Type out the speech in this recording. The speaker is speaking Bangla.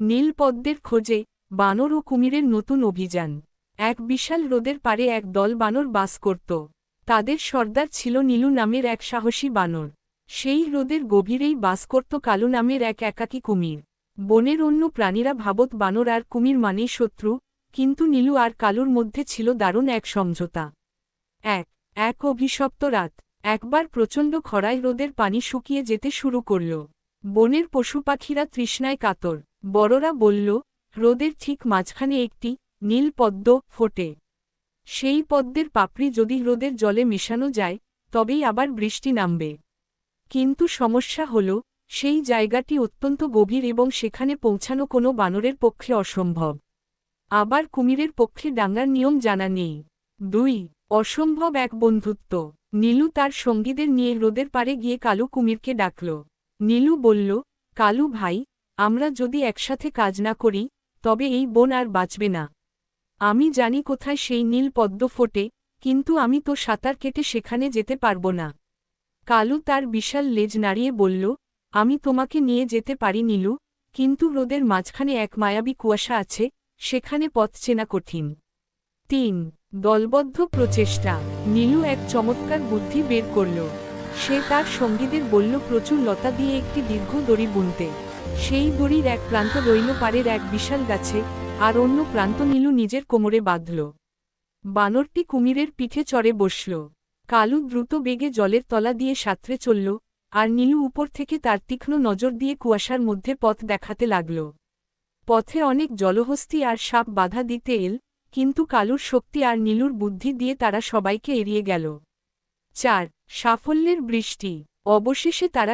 নীলপদ্মের খোঁজে বানর ও কুমিরের নতুন অভিযান। এক বিশাল হ্রদের পাড়ে এক দল বানর বাস করত। তাদের সর্দার ছিল নীলু নামের এক সাহসী বানর। সেই হ্রদের গভীরেই বাস করত কালু নামের এক একাকী কুমির। বনের অন্য প্রাণীরা ভাবত বানর আর কুমির মানেই শত্রু, কিন্তু নীলু আর কালুর মধ্যে ছিল দারুণ এক সমঝোতা। এক অভিশপ্ত রাত। একবার প্রচণ্ড খরায় হ্রদের পানি শুকিয়ে যেতে শুরু করল। বনের পশুপাখিরা তৃষ্ণায় কাতর। বড়রা বলল, হ্রদের ঠিক মাঝখানে একটি নীল পদ্ম ফোটে। সেই পদ্মের পাপড়ি যদি হ্রদের জলে মেশানো যায়, তবেই আবার বৃষ্টি নামবে। কিন্তু সমস্যা হল, সেই জায়গাটি অত্যন্ত গভীর এবং সেখানে পৌঁছানো কোনো বানরের পক্ষে অসম্ভব। আবার কুমিরের পক্ষে ডাঙ্গার নিয়ম জানা নেই। 2 অসম্ভব এক বন্ধুত্ব। নীলু তার সঙ্গীদের নিয়ে হ্রদের পাড়ে গিয়ে কালু কুমিরকে ডাকল। নীলু বলল, কালু ভাই, আমরা যদি একসাথে কাজ না করি, তবে এই বন আর বাঁচবে না। আমি জানি কোথায় সেই নীল পদ্ম ফোটে, কিন্তু আমি তো সাঁতার কেটে সেখানে যেতে পারব না। কালু তার বিশাল লেজ নাড়িয়ে বলল, আমি তোমাকে নিয়ে যেতে পারি নীলু, কিন্তু হ্রদের মাঝখানে এক মায়াবী কুয়াশা আছে, সেখানে পথ চেনা কঠিন। 3 দলবদ্ধ প্রচেষ্টা। নীলু এক চমৎকার বুদ্ধি বের করল। সে তার সঙ্গীদের বলল প্রচুর লতা দিয়ে একটি দীর্ঘ দড়ি বুনতে। সেই দড়ির এক প্রান্ত রইল পাড়ের এক বিশাল গাছে, আর অন্য প্রান্ত নীলু নিজের কোমরে বাঁধল। বানরটি কুমিরের পিঠে চড়ে বসল। কালু দ্রুত বেগে জলের তলা দিয়ে সাঁতরে চলল, আর নীলু উপর থেকে তার তীক্ষ্ণ নজর দিয়ে কুয়াশার মধ্যে পথ দেখাতে লাগল। পথে অনেক জলহস্তী আর সাপ বাধা দিতে এল, কিন্তু কালুর শক্তি আর নীলুর বুদ্ধি দিয়ে তারা সবাইকে এড়িয়ে গেল। 4 সাফল্যের বৃষ্টি। অবশেষে তারা